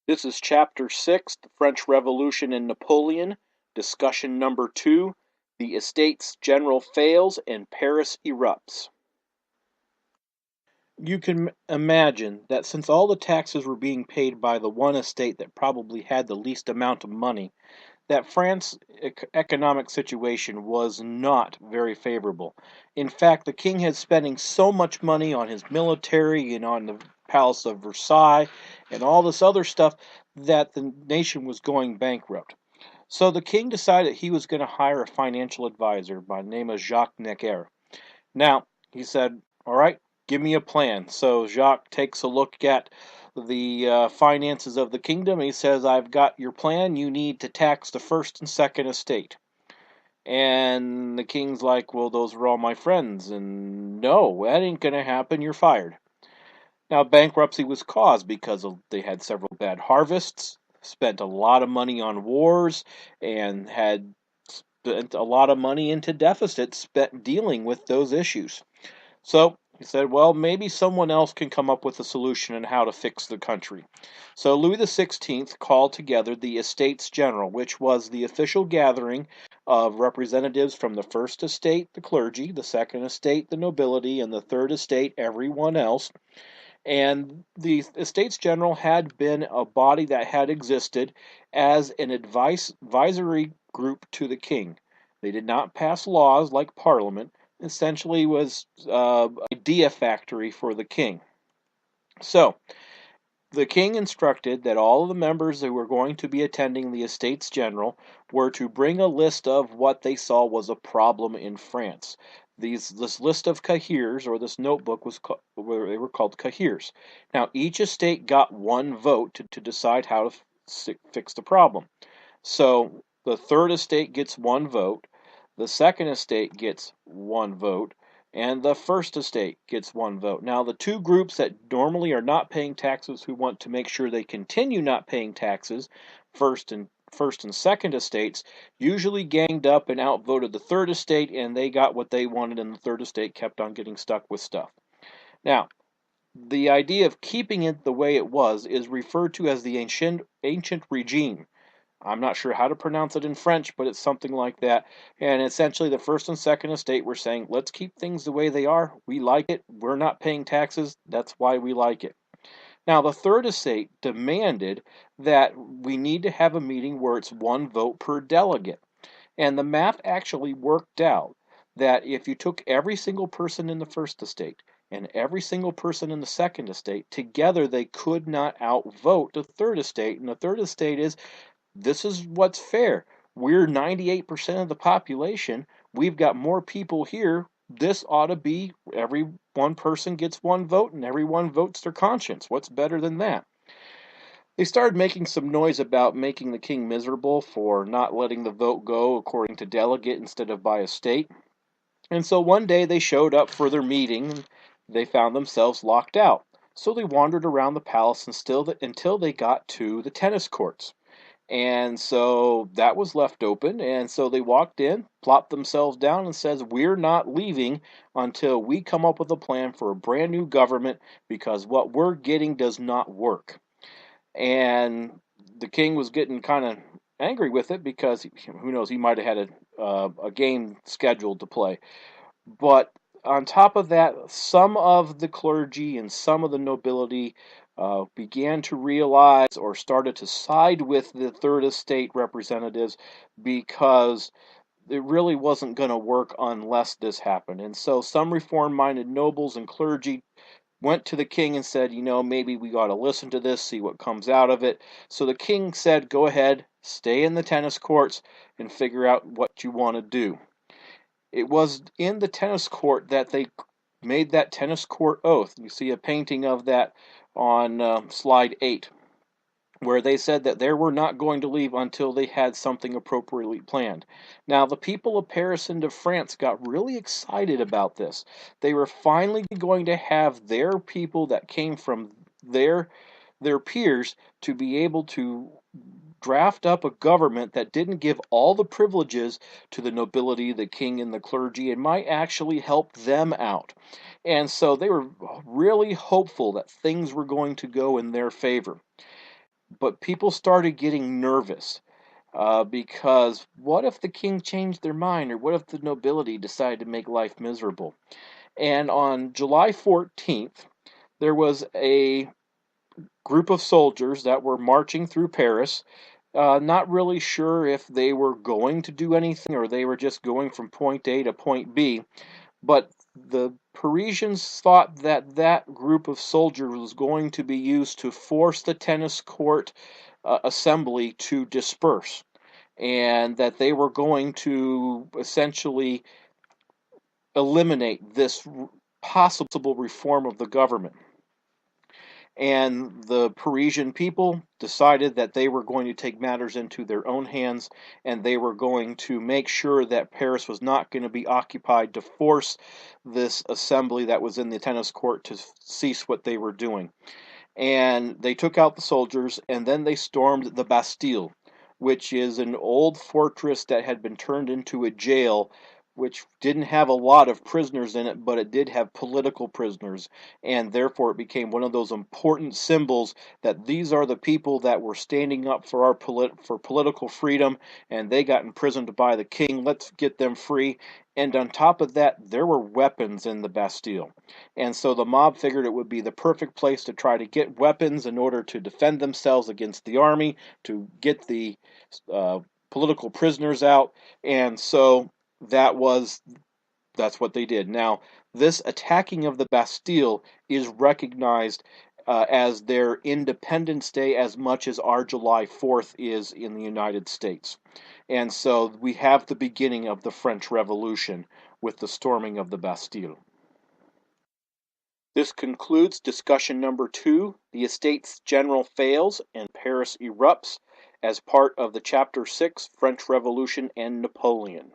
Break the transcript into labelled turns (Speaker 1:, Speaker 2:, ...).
Speaker 1: This is Chapter 6, The French Revolution and Napoleon, Discussion Number 2, The Estates General Fails and Paris Erupts. You can imagine that since all the taxes were being paid by the one estate that probably had the least amount of money, that France's economic situation was not very favorable. In fact, the king had spending so much money on his military and on the Palace of Versailles and all this other stuff that the nation was going bankrupt. So the king decided he was going to hire a financial advisor by the name of Jacques Necker. Now, he said, all right, give me a plan. So Jacques takes a look at the finances of the kingdom. He says, I've got your plan. You need to tax the first and second estate. And the king's like, well, those are all my friends. And no, that ain't going to happen. You're fired. Now, bankruptcy was caused because they had several bad harvests, spent a lot of money on wars, and had spent a lot of money into deficits spent dealing with those issues. So he said, well, maybe someone else can come up with a solution on how to fix the country. So Louis XVI called together the Estates General, which was the official gathering of representatives from the first estate, the clergy, the second estate, the nobility, and the third estate, everyone else. And the Estates General had been a body that had existed as an advisory group to the king. They did not pass laws like Parliament, essentially was idea factory for the king. So, the king instructed that all of the members who were going to be attending the Estates General were to bring a list of what they saw was a problem in France. This list of cahiers, or this notebook, where they were called cahiers. Now, each estate got one vote to decide how to fix the problem. So, the third estate gets one vote, the second estate gets one vote, and the first estate gets one vote. Now, the two groups that normally are not paying taxes who want to make sure they continue not paying taxes, first and second estates, usually ganged up and outvoted the third estate, and they got what they wanted, and the third estate kept on getting stuck with stuff. Now, the idea of keeping it the way it was is referred to as the ancient regime. I'm not sure how to pronounce it in French, but it's something like that. And essentially, the first and second estate were saying, let's keep things the way they are. We like it. We're not paying taxes. That's why we like it. Now, the third estate demanded that we need to have a meeting where it's one vote per delegate. And the math actually worked out that if you took every single person in the first estate and every single person in the second estate, together they could not outvote the third estate. And the third estate is, this is what's fair. We're 98% of the population. We've got more people here. This ought to be every one person gets one vote and everyone votes their conscience. What's better than that? They started making some noise about making the king miserable for not letting the vote go according to delegate instead of by estate. And so one day they showed up for their meeting and they found themselves locked out. So they wandered around the palace until they got to the tennis courts. And so that was left open. And so they walked in, plopped themselves down, and says, we're not leaving until we come up with a plan for a brand new government because what we're getting does not work. And the king was getting kind of angry with it because who knows, he might have had a game scheduled to play. But on top of that, some of the clergy and some of the nobility began to realize or started to side with the third estate representatives because it really wasn't going to work unless this happened. And so some reform-minded nobles and clergy went to the king and said, maybe we got to listen to this, see what comes out of it. So the king said, go ahead, stay in the tennis courts and figure out what you want to do. It was in the tennis court that they made that tennis court oath. You see a painting of that on slide 8, where they said that they were not going to leave until they had something appropriately planned. Now, the people of Paris and of France got really excited about this. They were finally going to have their people that came from their peers to be able to draft up a government that didn't give all the privileges to the nobility, the king, and the clergy, and might actually help them out. And so they were really hopeful that things were going to go in their favor. but people started getting nervous because what if the king changed their mind, or what if the nobility decided to make life miserable? And on July 14th, there was a group of soldiers that were marching through Paris, not really sure if they were going to do anything or they were just going from point A to point B. But the Parisians thought that that group of soldiers was going to be used to force the tennis court assembly to disperse, and that they were going to essentially eliminate this possible reform of the government. And the Parisian people decided that they were going to take matters into their own hands, and they were going to make sure that Paris was not going to be occupied to force this assembly that was in the tennis court to cease what they were doing. And they took out the soldiers, and then they stormed the Bastille, which is an old fortress that had been turned into a jail, which didn't have a lot of prisoners in it, but it did have political prisoners, and therefore it became one of those important symbols that these are the people that were standing up for our for political freedom, and they got imprisoned by the king. Let's get them free. And on top of that, there were weapons in the Bastille. And so the mob figured it would be the perfect place to try to get weapons in order to defend themselves against the army, to get the uh, political prisoners out. And so that's what they did. Now, this attacking of the Bastille is recognized as their Independence Day as much as our July 4th is in the United States. And so we have the beginning of the French Revolution with the storming of the Bastille. This concludes discussion number 2, The Estates General Fails and Paris Erupts, as part of the Chapter 6, French Revolution and Napoleon.